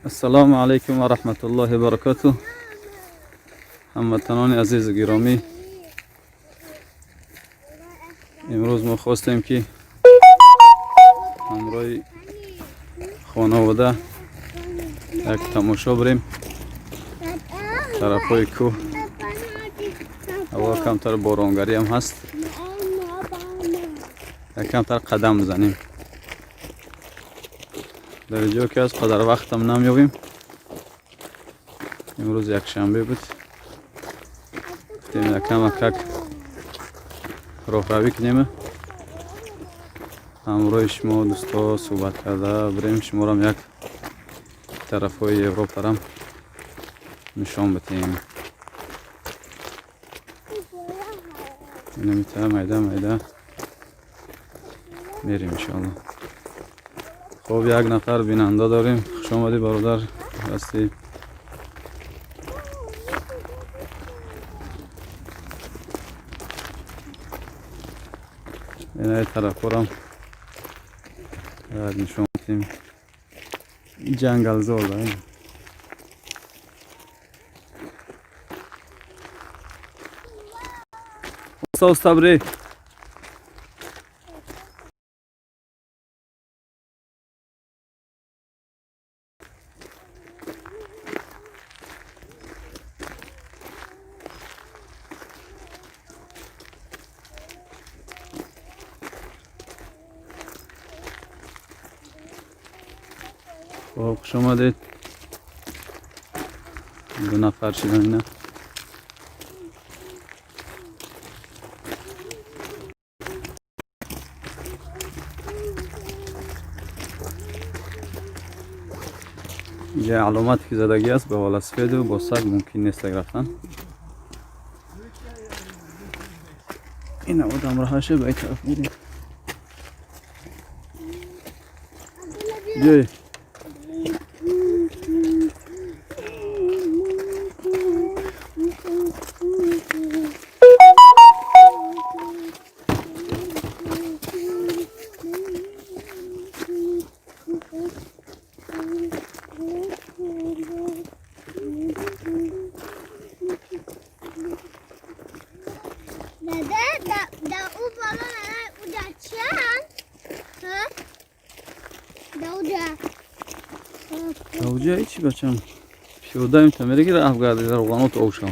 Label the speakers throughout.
Speaker 1: السلام علیکم و رحمت الله و برکاته. هموطنان عزیز گرامی، امروز ما خواستیم که همراه خانواده یک تماشا بریم طرفای کوه. هوا کمتر بارانگری هم هست، یک کمتر قدم بزنیم. در اینجا که از قدر وقت هم نمیابیم. امروز یک شنبه بود، تیم کم راه روی کنیم. همراه شما دوستا صحبت کرده بریم، شما را هم یک طرف های اروپا را نشان بتیم. نمیتونه میده میریم انشاءالله. خب یک نفر بیننده داریم. خوش آمدی برادر، هستی؟ این طرف هم نشان بدیم. جنگل زار داریم. استا بری. خب خوش آمدید. دو نفر شدن اینا. یه علامت که زدگی است به والا سفید و با سگ ممکن نیست رفتن. این آدم راهشه به این طرف میریم. جای اوجه چی بچم پیاده ایم تمیره گیره افگرده در اوغانات اوشم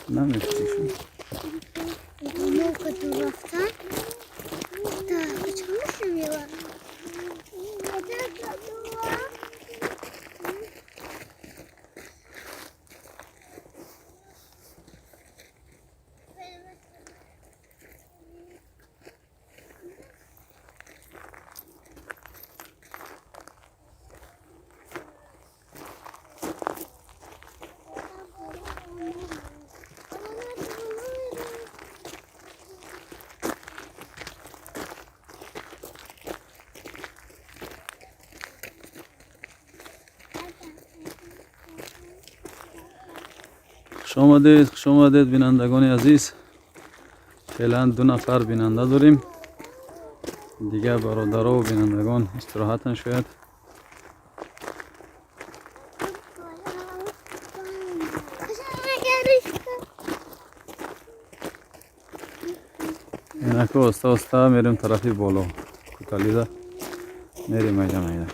Speaker 1: نمیفتیشم خوش آمدید بینندگان عزیز. فعلا دو نفر بیننده داریم دیگه. برادرها و بینندگان استراحتن شاید. اینکه استا میریم طرفی بالا کوتالیده میریم میده.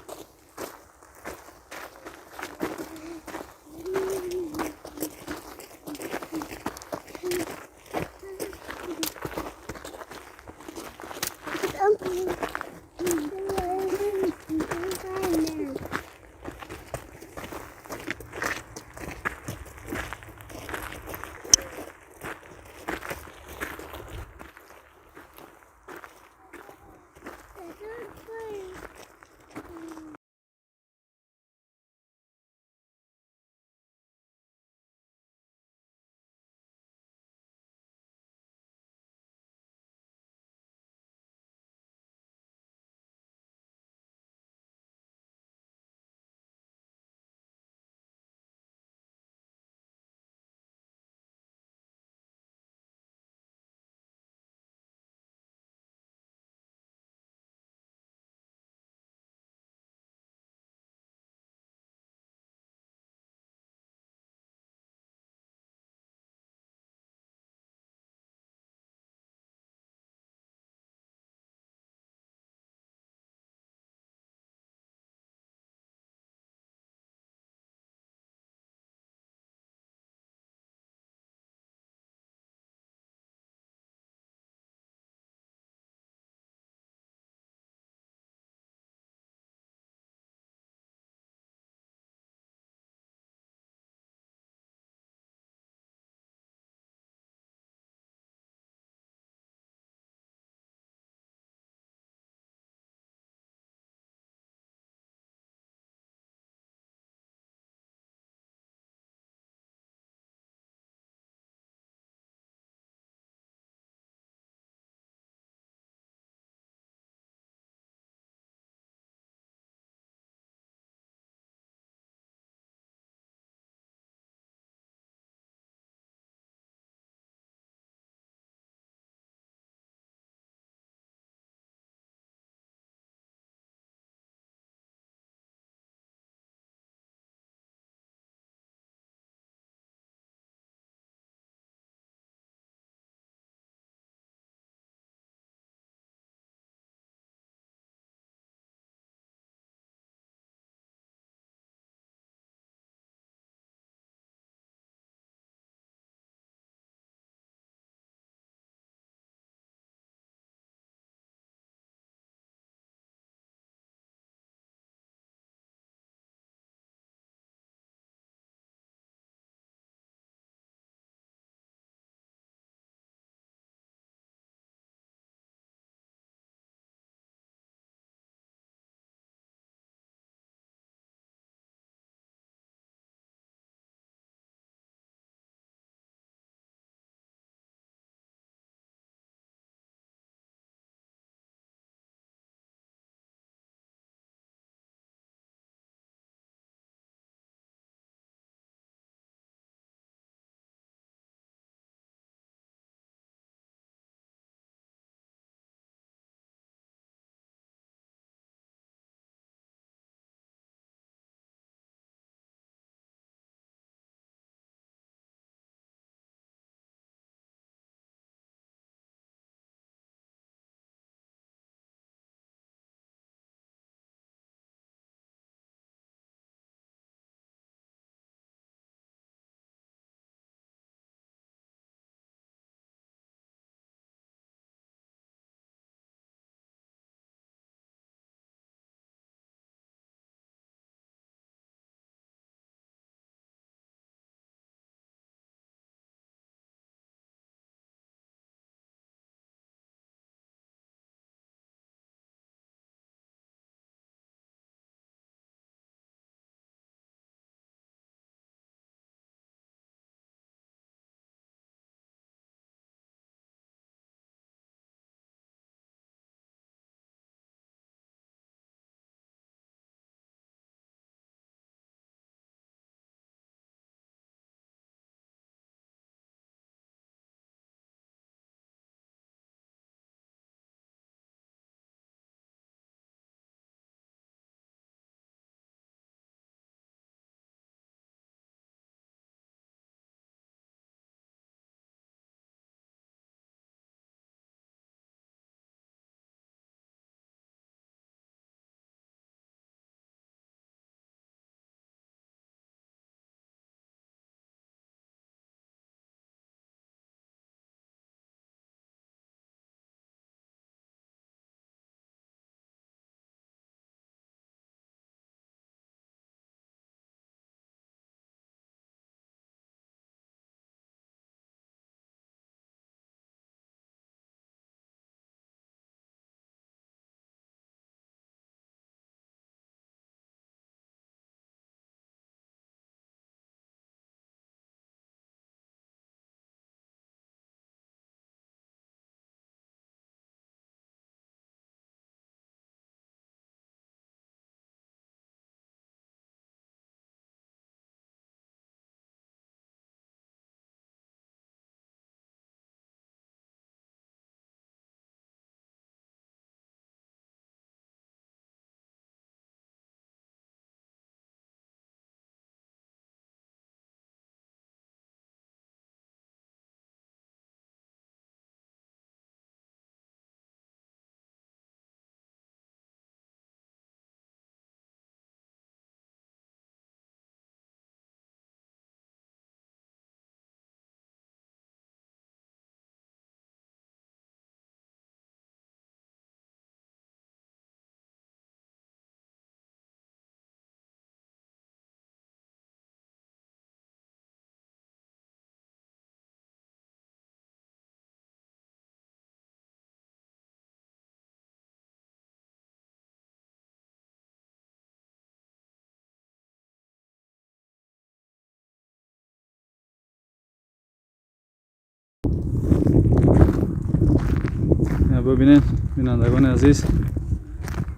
Speaker 1: ببینید بینندگان عزیز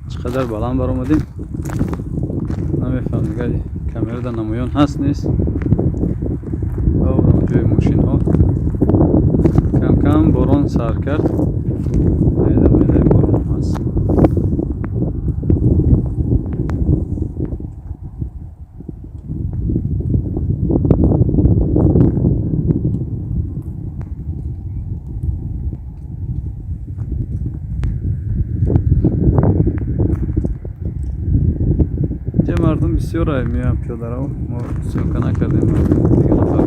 Speaker 1: چقدر بلند بر اومدیم. نمیفهم دیگه کامera در نمایان هست نیست. او جای ماشین ها کم کم باران سر کرد. میده میده باران هم هست. مردم بسیار میان پیاده رو ما سوکه نکردیم دیگه نفر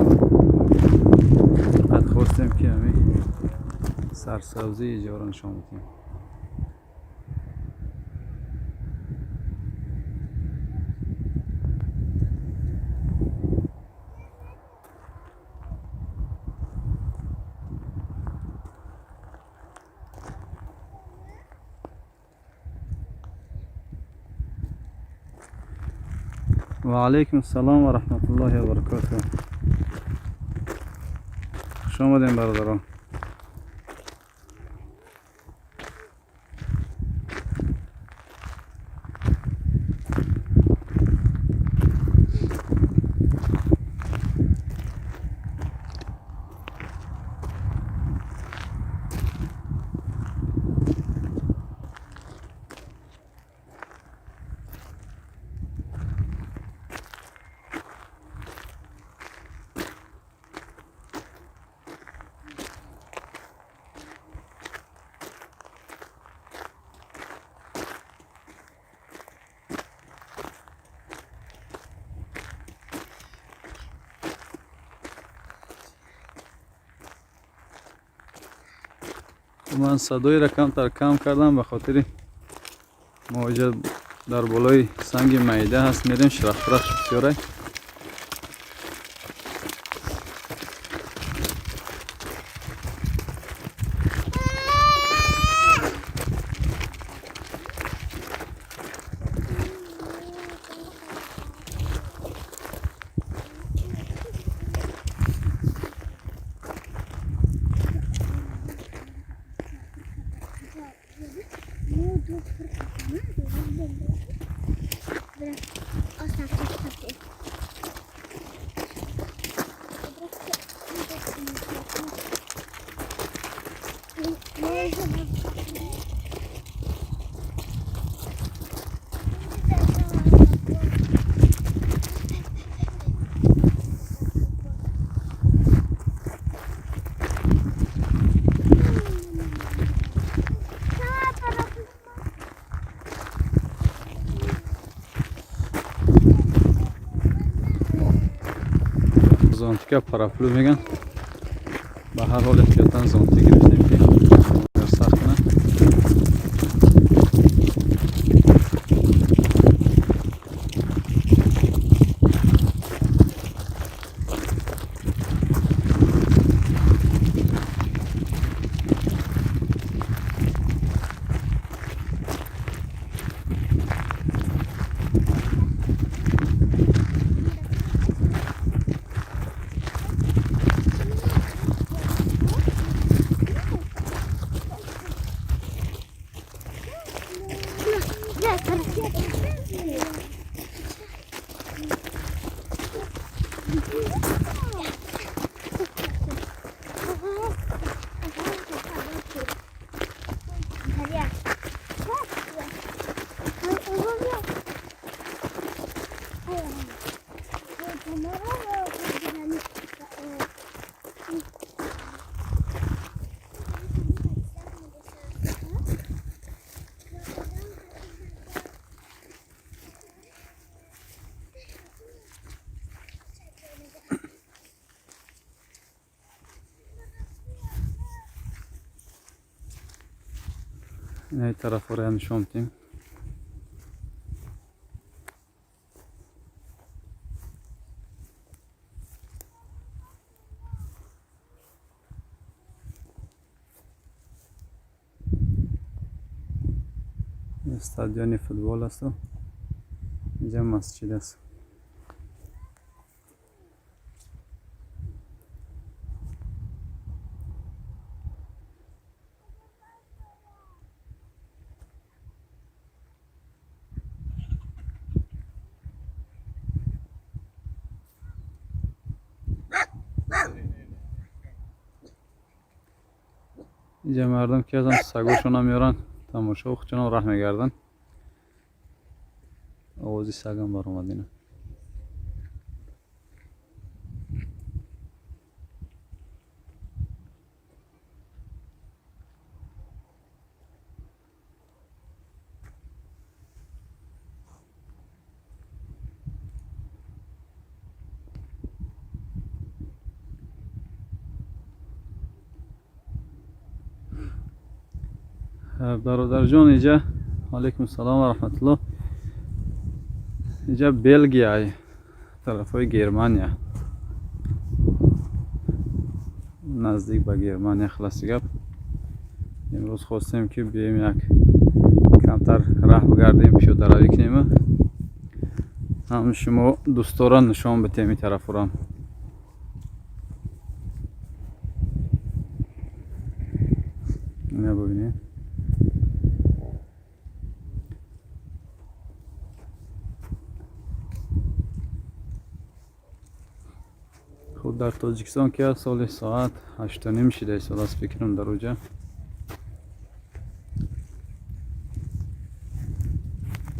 Speaker 1: فقط خواستیم که همین سرسبزی اینجا رو نشان بدیم. و علیکم السلام و رحمت الله و برکاته. خوش آمدین برادران. من صدای را کمتر کم کردم به خاطر ما اینجا در بالای سنگ میده هست میریم شرخ بسیاره. زانتیکا پرافلو میگن. به هر حال احتیاطاً زانتی گرفتیم که در سخت کنه. این طرف رو نشون میدیم. استادیوم فوتبال است و اینجا مسجد است. اینجا مردم که ازن سگاشون هم میارن تماشا و خودشون راه میگردن. آوازی سگم بر اومد اینه. برادر جان اینجا علیکم السلام و رحمت الله. اینجا بلژیا طرفای گرمانیا نزدیک به گرمانیا خلاصی گپ. امروز خواستیم که بیایم یک کمتر راه بگردیم پیاده روی کنیم. هم شما دوستان نشان بدیم این طرف رو هم. اینو ببینید. خود در تاجیکستان که سال ساعت 8:30 شده است از فکرم در اوجه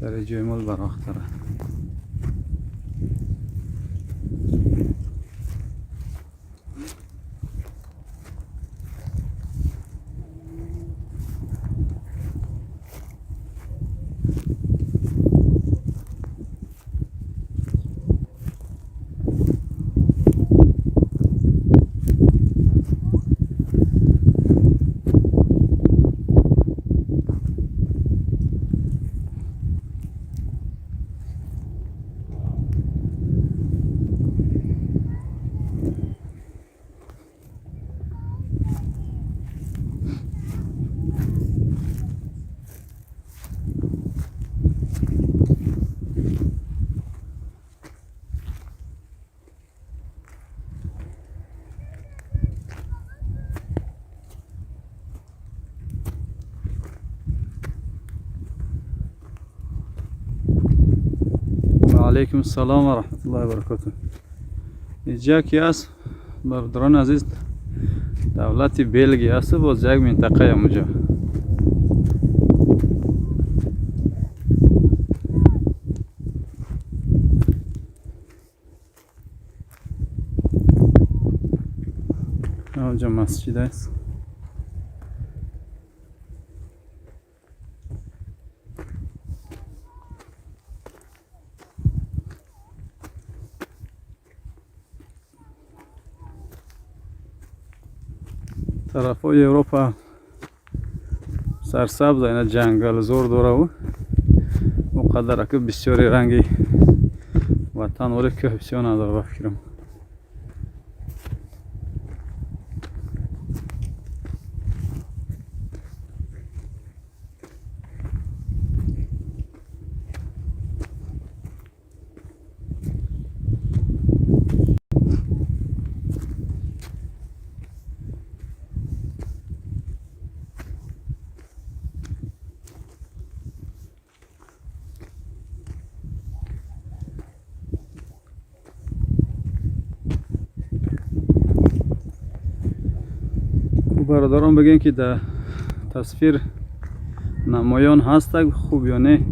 Speaker 1: درجه مال براختره. علیکم السلام و رحمت الله و برکاته. اینجا کی است برادران عزیز؟ دولت بلژیا است باز یک منطقه اونجا. اونجا مسجد است. طرفای اروپا سرسبز اینا جنگل زور داره و اونقدر که بسیاری رنگی وطن ولی که بسیار نداره بفکرم. برادران بگین که در تصویر نمایان هست خوب یا نه.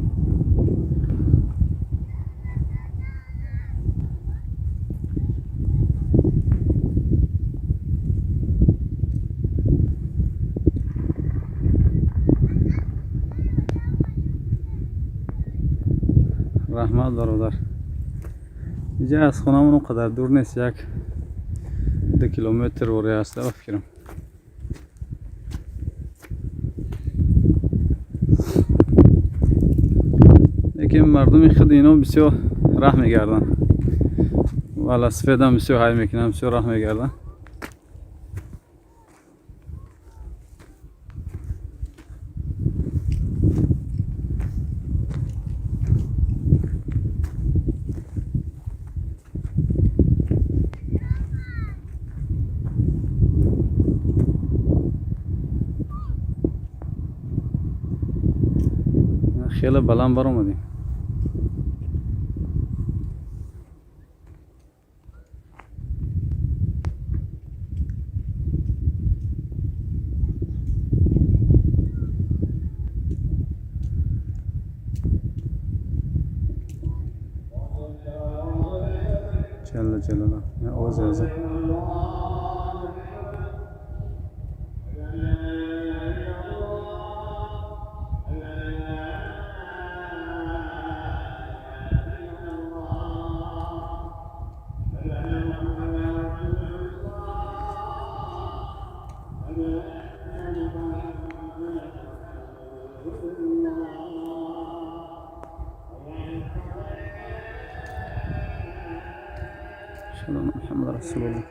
Speaker 1: رحمت برادر. اینجا از خونمون اونقدر دور نیست، 1-2 کیلومتر وری است بفکرم. لیکن مردم خود اینا بسیار راه میگردن والا سفید هم بسیار های میکنن، بسیار راه میگردن. خیلی بلند بر اومدیم. جلاله آواز از سلام محمد رسول الله.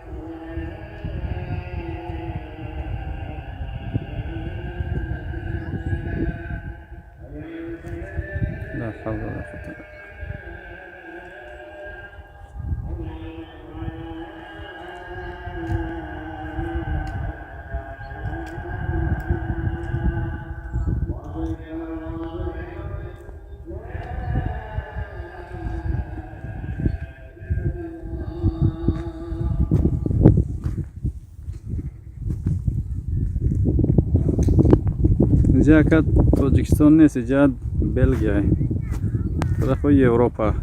Speaker 1: لا حول ولا قوة إلا بالله. اینجا که تاجیکستان نیست، اینجا بلژیه، طرف اروپا.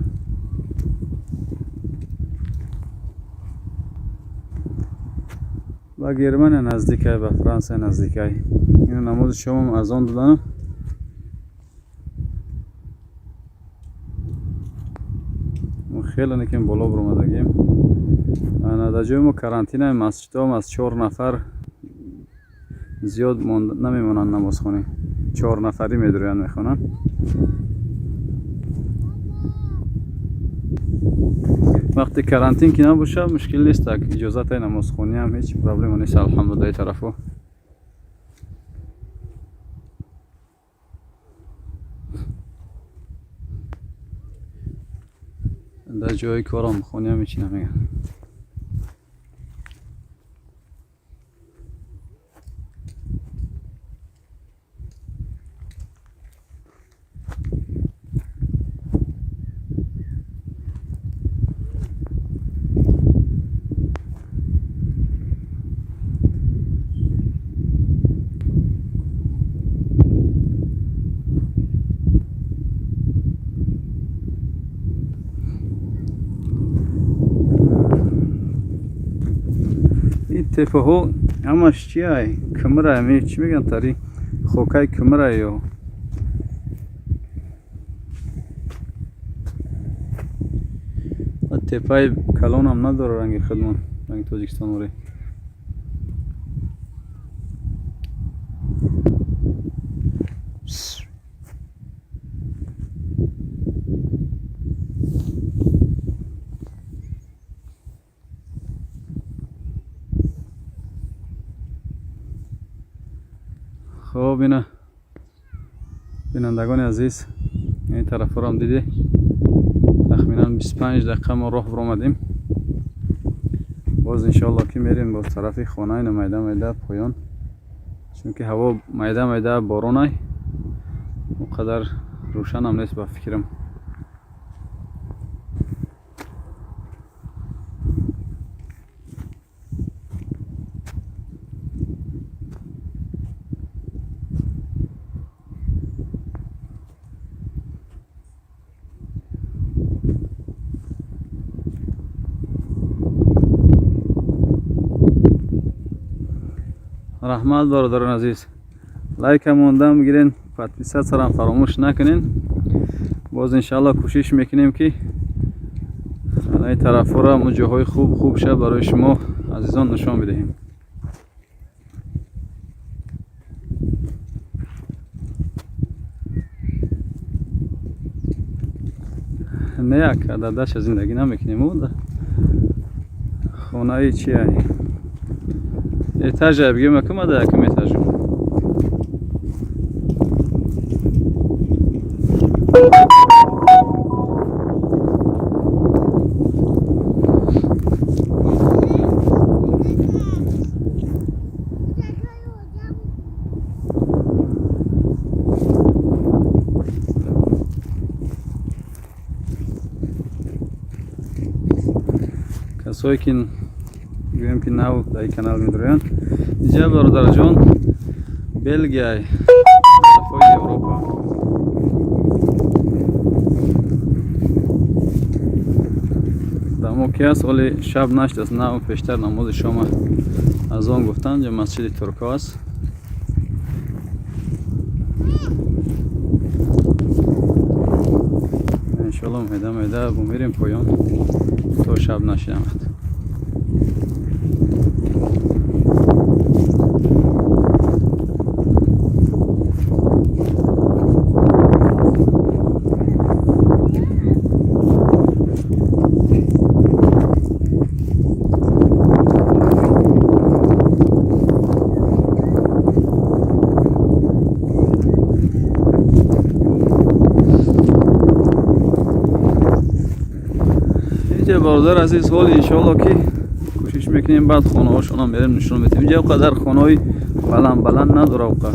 Speaker 1: با گرمانیا نزدیکه، با فرانسه نزدیکه. این نماز شام از آن دادن. ما خیلی نکیم بالا برآمدگیم. در جای ما کارانتینه مسجد هم از 4 نفر زیاد نمیمونن نماز خونی. 4 نفری میدرویان میخونن. وقتی کارانتین که نباشه مشکل نیست، اجازت نماز خونی هم هیچ پرابلم نیست الحمدلله. طرفو در جای کارم خونی هم هیچی نمیگن. تپه ها همش چیه؟ کمره همی چی میگن تاری؟ خوکای کمره یا تپه کلان هم نداره رنگ خدمون، رنگ تاجیکستان وری. خب بینندگان عزیز، این طرف رو هم دیدی. تخمینا 25 دقیقه ما راه برآمدیم. باز انشالله که میریم باز طرف خانه میده پایان، چون که هوا میده بارونه اونقدر روشن هم نیست با فکرم. رحمت برادران عزیز، لایک موندم بگیرین، پادپیسات سرم فراموش نکنین. باز انشالله کوشش میکنیم که این طرف را جاهای خوب شه برای شما عزیزان نشان بدهیم. نه یک عددش زندگی نمیکنیم. اون خانه چیه؟ ایتاژ بگیم کم ده کم ایتاژ. کسایی که گویم که نو در این کانال میدارن، اینجا برادر جان بلژیه، طرفای اروپا. اما که است ولی شب نشد است، نه پیشتر نماز شام از آن گفتن جا مسجد ترکا است. انشالله میده میریم پایان تا شب نشیم. برادر عزیز حال انشالله که کوشش میکنیم بعد خانه هاشون هم بریم نشون بدیم. اینجا قدر خانه های بلند نداره اوقا.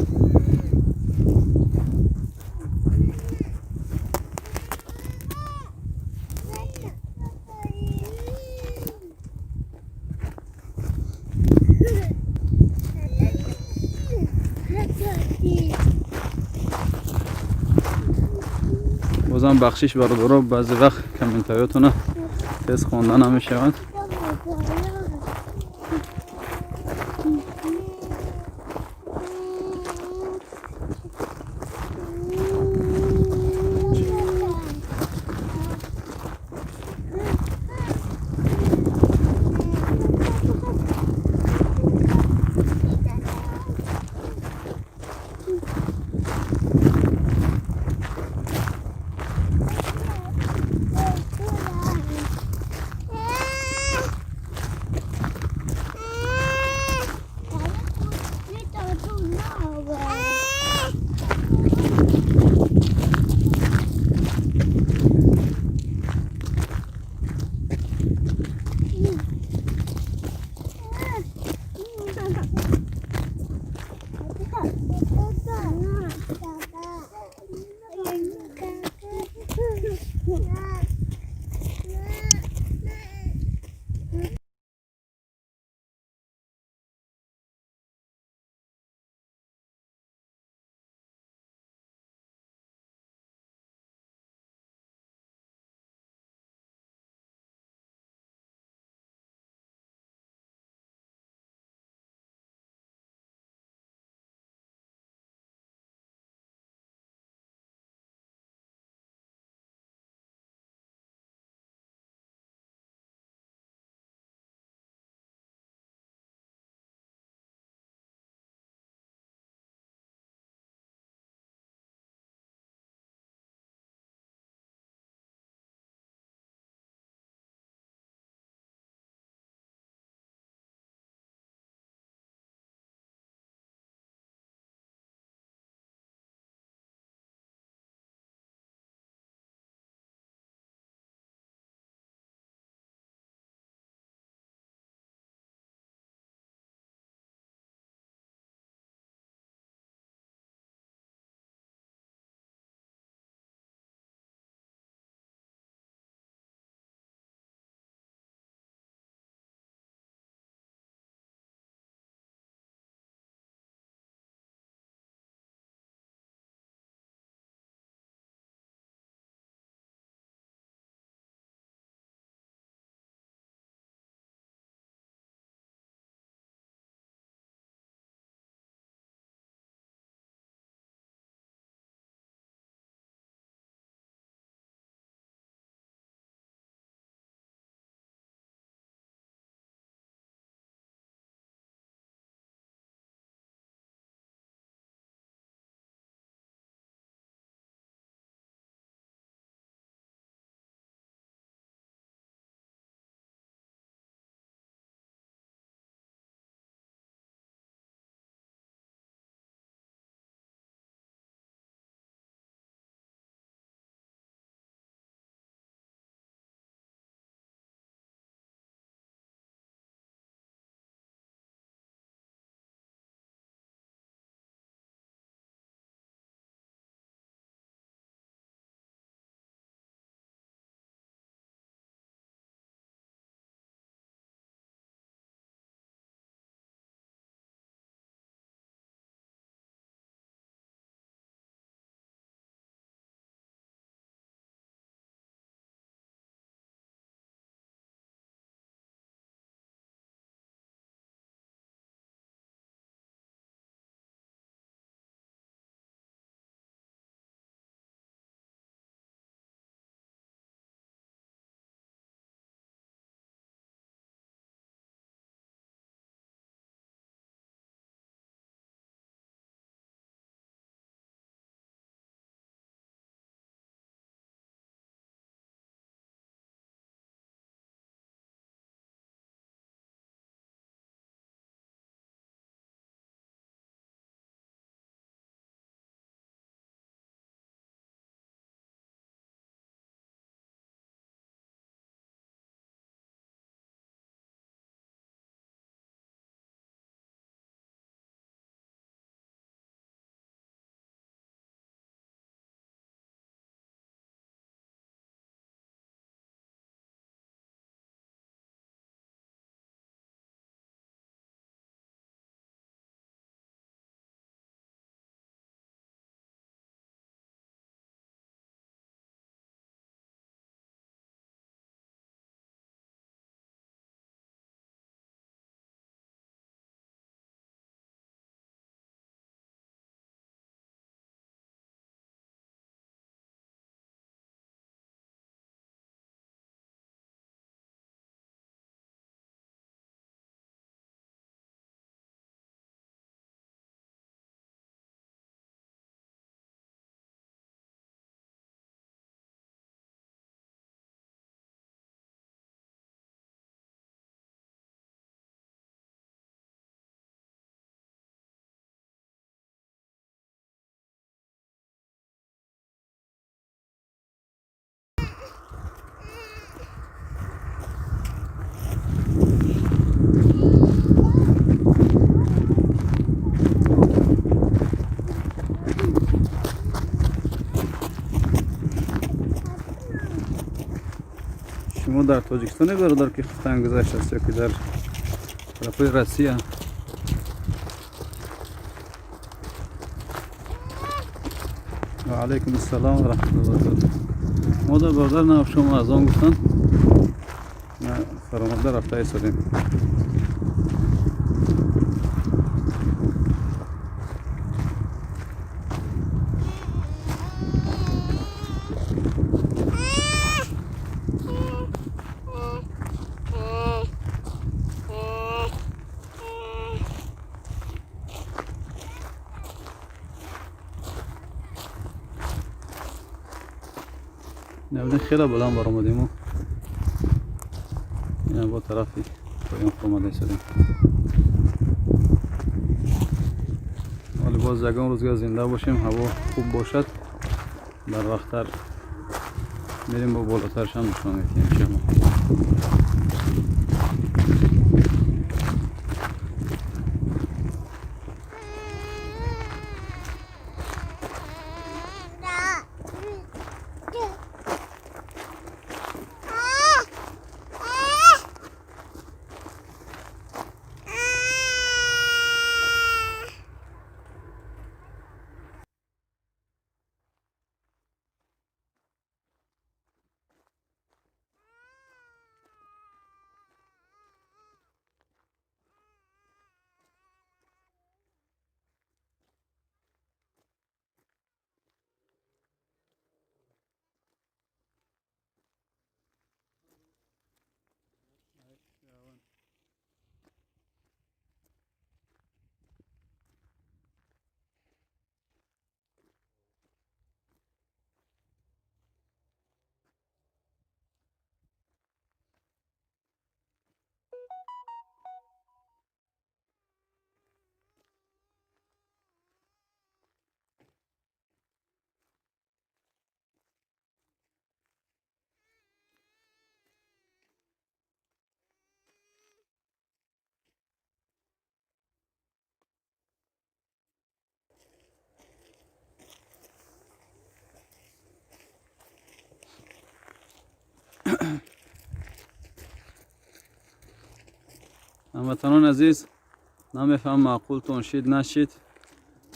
Speaker 1: بازم بخشش برادرها بعضی وقت کامنتایاتون تست خواندن هم میشود. شما در تاجیکستان برادر که خفتن گذشت است یا که در طرف روسیه؟ و علیکم السلام و رحمت الله و برکاته. ما در برادر نه شما از آن گفتن نه فرامده رفته ایستادیم. نبودین خیلی بلند بر آمدیم و این با طرفی پایان آمده ایستادیم. ولی باز یکان روزگار زنده باشیم، هوا خوب باشد، در وقتتر میریم با بالاترش هم نشان میدیم انشاءالله. هموطنان عزیز، نمیفهم معقولتون شید نشید،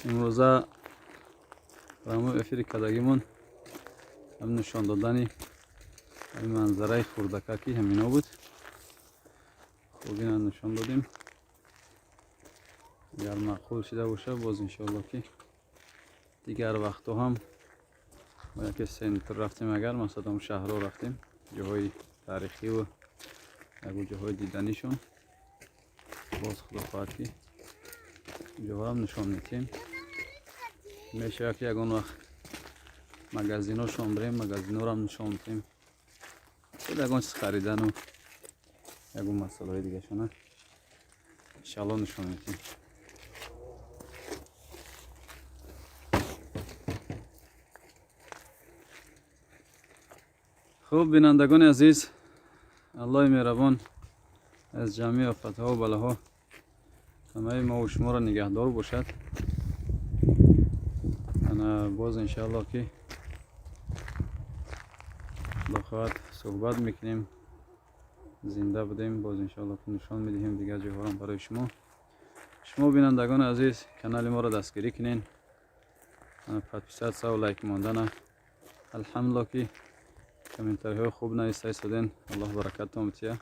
Speaker 1: امروزه برامو افیر کدگیمون هم نشان دادنی این منظره خوردککی همینا بود. خوب این نشان دادیم. اگر معقول شده باشه باز انشاءالله که دیگر وقتا هم با یکی سنتر رفتیم، اگر مثلا شهر رو رفتیم جاهای تاریخی و جاهای دیدنیشون باز خدا خواهد که جاها هم نشان میتیم. میشه که یکان وقت مگزینا شون بریم، مگزینا رو هم نشان میتیم، یکان چیز خریدن و یکان مسئله های دیگه شونه انشاءالله نشان میتیم. خوب بینندگان عزیز، الله مهربان از جمعی آفتها و بلاها همه ما و شما را نگهدار باشد. انا باز انشاءالله که خدا خواهد صحبت میکنیم، زنده بودیم، باز انشاءالله که نشان میدهیم دیگر جاها را برای شما. شما بینندگان عزیز کانال ما را دستگیری کنین، 500 لایک ماندن، الحمدلله که کامنتاری های خوب نایستادین، الله برکت آمتیه.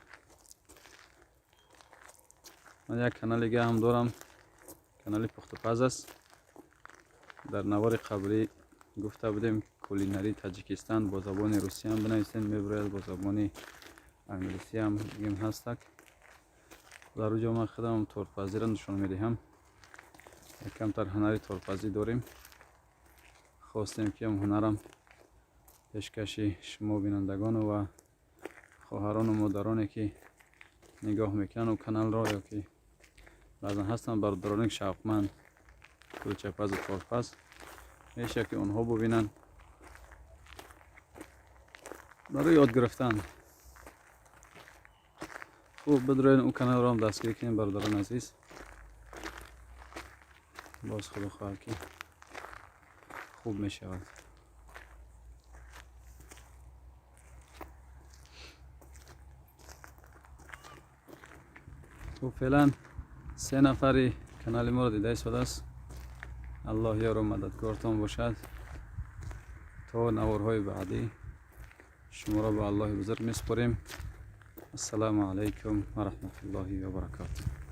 Speaker 1: من یک کانال دیگه هم دارم، کانال پختپز است. در نوار قبلی گفته بودیم کولینری تاجیکستان با زبان روسی هم بنویسین، میبراید با زبان انگلیسی هم بگیم هستک. در اونجا ما خودم تورپزی را نشان میدهم. کمتر هنری تورپزی داریم، خواستیم که هم هنرم پیشکشی شما بینندگان و خواهران و مادرانی که نگاه میکنن و کانال را یا که بعضا هستن برادران شوقمند کلچه پز و تورپز، میشه که اونها ببینن برای یاد گرفتن. خوب بدرین اون کانال را هم دستگیری کنیم برادران عزیز. باز خدا خواهد که خوب میشود. خب فعلا 3 نفری کانال ما رو دیده ایستاده است. الله یار و مددگارتان باشد. تا نوارهای بعدی شما را به الله بزرگ میسپاریم. السلام علیکم و رحمت الله و برکاته.